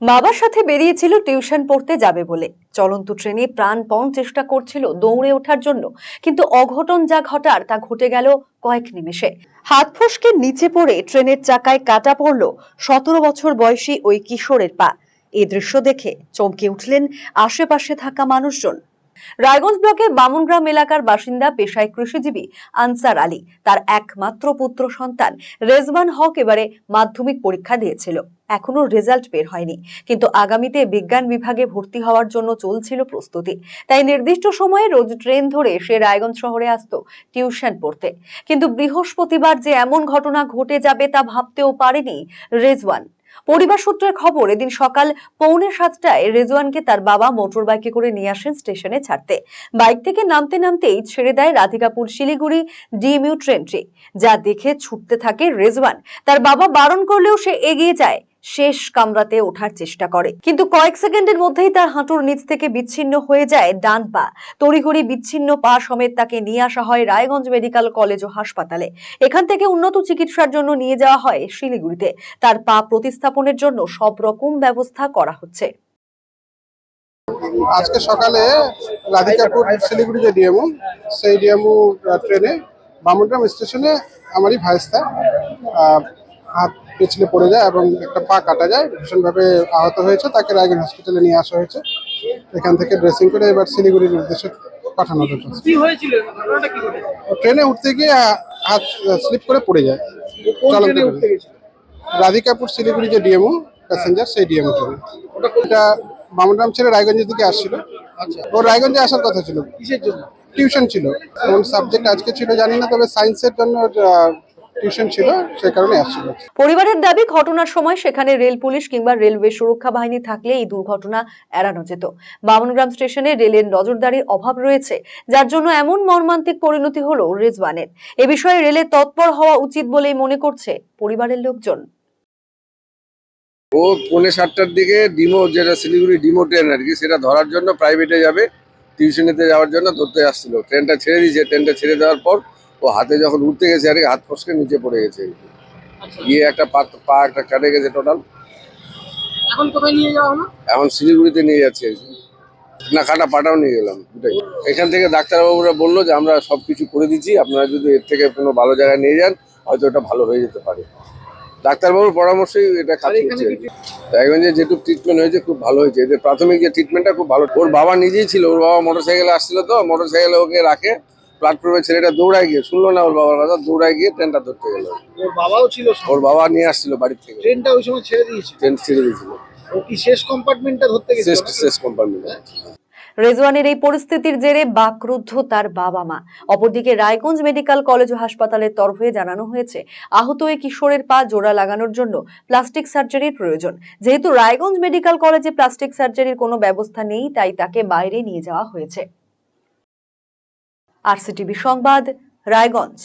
বাবার সাথে বেরিয়েছিল টিউশন পড়তে যাবে বলে। চলন্ত ট্রেনে প্রাণপণ চেষ্টা করছিল দৌড়ে ওঠার জন্য, কিন্তু অঘটন যা ঘটার তা ঘটে গেল কয়েক নিমেষে। হাত ফসকে নিচে পড়ে ট্রেনের চাকায় কাটা পড়ল 17 বছর বয়সী ওই কিশোরের পা। এই দৃশ্য দেখে চমকে উঠলেন আশেপাশে থাকা মানুষজন। রায়গঞ্জ ব্লকের বামুনগ্রাম এলাকার বাসিন্দা, পেশায় কৃষিজীবী আনসার আলী। তার একমাত্র পুত্র সন্তান রেজওয়ান হক এবারে মাধ্যমিক পরীক্ষা দিয়েছিল। এখনো রেজাল্ট বের হয়নি, কিন্তু আগামীতে বিজ্ঞান বিভাগে ভর্তি হওয়ার জন্য চলছিল প্রস্তুতি। তাই নির্দিষ্ট সময়ে রোজ ট্রেন ধরে সে রায়গঞ্জ শহরে আসতো টিউশন পড়তে। কিন্তু বৃহস্পতিবার যে এমন ঘটনা ঘটে যাবে তা ভাবতেও পারেনি রেজওয়ান। পরিবার সূত্রের খবর, এদিন সকাল 6:45টায় রেজওয়ানকে তার বাবা মোটর বাইকে করে নিয়ে আসেন স্টেশনে ছাড়তে। বাইক থেকে নামতে নামতেই ছেড়ে দেয় রাধিকাপুর শিলিগুড়ি ডিএমইউ ট্রেনটি। যা দেখে ছুটতে থাকে রেজওয়ান। তার বাবা বারণ করলেও সে এগিয়ে যায়, শেষ কামরাতে ওঠার চেষ্টা করে, কিন্তু কয়েক সেকেন্ডের মধ্যেই তার হাঁটুর নিচ থেকে বিচ্ছিন্ন হয়ে যায় ডান পা। তড়িঘড়ি বিচ্ছিন্ন পা সমেত তাকে নিয়ে আসা হয় রায়গঞ্জ মেডিকেল কলেজ ও হাসপাতালে। এখান থেকে উন্নত চিকিৎসার জন্য নিয়ে যাওয়া হয় শিলিগুড়িতে। তার পা প্রতিস্থাপনের জন্য সব রকম ব্যবস্থা করা হচ্ছে। আজকে সকালে রাধিকাপুর শিলিগুড়ি যে ডিএমও, সেই ডিএমও ট্রেনে বামুনগ্রাম স্টেশনে আমারই ভাইস্তা হাত পিছলে পড়ে যায় এবং একটা পা কাটা যায়, ভীষণভাবে আহত হয়েছে। তাকে রায়গঞ্জ হসপিটালে নিয়ে আসা হয়েছে। এখান থেকে ড্রেসিং করে এবার শিলিগুড়ির উদ্দেশ্যে পাঠানো হয়েছে। ট্রেনে উঠতে গিয়ে হাত স্লিপ করে পড়ে যায়। রাধিকাপুর শিলিগুড়ি যে ডিএমও প্যাসেঞ্জার, সেই ডিএমও ট্রেনে। এটা বামুনগ্রাম ছেড়ে রায়গঞ্জের দিকে আসছিল। ওর রায়গঞ্জে আসার কথা ছিল। কিসের জন্য? টিউশন ছিল। কোন সাবজেক্ট আজকে ছিল জানি না, তবে সায়েন্সের জন্য টিউশন ছিল, সেই কারণে আসছিল। পরিবারের দাবি, ঘটনার সময় সেখানে রেল পুলিশ কিংবা রেলওয়ে সুরক্ষা বাহিনী থাকলে এই দুর্ঘটনা এড়ানো যেত। বামুনগ্রাম স্টেশনে রেলের নজরদারির অভাব রয়েছে, যার জন্য এমন মর্মান্তিক পরিণতি হলো রেজওয়ানের। এ বিষয়ে রেলের তৎপর হওয়া উচিত বলেই মনে করছে পরিবারের লোকজন। ও 6:45টার দিকে ডিমো, যেটা শিলিগুড়ি ডিমো ট্রেন আর কি, সেটা ধরার জন্য প্রাইভেটে যাবে, টিউশনেতে যাওয়ার জন্য ধরতে আসছিল। ট্রেনটা ছেড়ে দিয়েছে। ট্রেনটা ছেড়ে দেওয়ার পর ও হাতে যখন উঠতে গেছে আর কি, হাত ফসকে নিচে পড়ে গেছে। গিয়ে একটা পা একটা কাটে গেছে টোটাল। এখন কোথায় নিয়ে যাওয়া হলো? এখন শিলিগুড়িতে নিয়ে যাচ্ছি। না, কাটা পাটাও নিয়ে গেলাম দুটাই। এখান থেকে ডাক্তারবাবুরা বললো যে আমরা সবকিছু করে দিচ্ছি, আপনারা যদি এর থেকে কোনো ভালো জায়গায় নিয়ে যান হয়তো এটা ভালো হয়ে যেতে পারে। ডাক্তারবাবুর পরামর্শেই এটা কাজ করছে। রায়গঞ্জে যেটুকু ট্রিটমেন্ট হয়েছে খুব ভালো হয়েছে। এদের প্রাথমিক যে ট্রিটমেন্টটা খুব ভালো। ওর বাবা নিজেই ছিল, ওর বাবা মোটরসাইকেলে আসছিল, তো মোটরসাইকেলে ওকে রাখে প্ল্যাটফর্মে। ছেলেটা দৌড়ায় গিয়ে, শুনলো না ওর বাবার কথা, দৌড়ায় গিয়ে ট্রেনটা ধরতে গেল। ওর বাবাও ছিল? ওর বাবা নিয়ে আসছিল বাড়ির থেকে। ট্রেনটা ওই সময় ছেড়ে দিয়েছে? ট্রেন ছেড়ে দিয়েছিল। ও কি শেষ কম্পার্টমেন্টটা ধরতে গেছে? শেষ কম্পার্টমেন্ট। রেজওয়ানের এই পরিস্থিতির জেরে বাকরুদ্ধ তার বাবা মা। অপরদিকে রায়গঞ্জ মেডিকেল কলেজ ও হাসপাতালের তরফে জানানো হয়েছে, আহত এই কিশোরের পা জোড়া লাগানোর জন্য প্লাস্টিক সার্জারির প্রয়োজন। যেহেতু রায়গঞ্জ মেডিকেল কলেজে প্লাস্টিক সার্জারির কোনো ব্যবস্থা নেই, তাই তাকে বাইরে নিয়ে যাওয়া হয়েছে। আরসিটিভি সংবাদ, রায়গঞ্জ।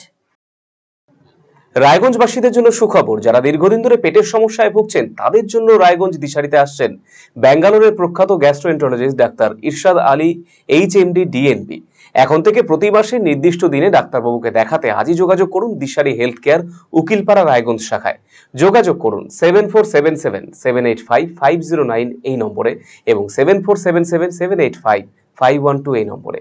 রায়গঞ্জবাসীদের জন্য সুখবর, যারা দীর্ঘদিন ধরে পেটের সমস্যায় ভুগছেন তাদের জন্য রায়গঞ্জ দিশারিতে আসছেন ব্যাঙ্গালোরের প্রখ্যাত গ্যাস্ট্রোএন্টারোলজিস্ট ডাক্তার ইরশাদ আলী, এইচএমডি, ডিএনপি। এখন থেকে প্রতি মাসে নির্দিষ্ট দিনে ডাক্তারবাবুকে দেখাতে আজই যোগাযোগ করুন দিশারি হেলথ কেয়ার, উকিলপাড়া, রায়গঞ্জ শাখায়। যোগাযোগ করুন 7477785509 এই নম্বরে এবং 7477785512 এই নম্বরে।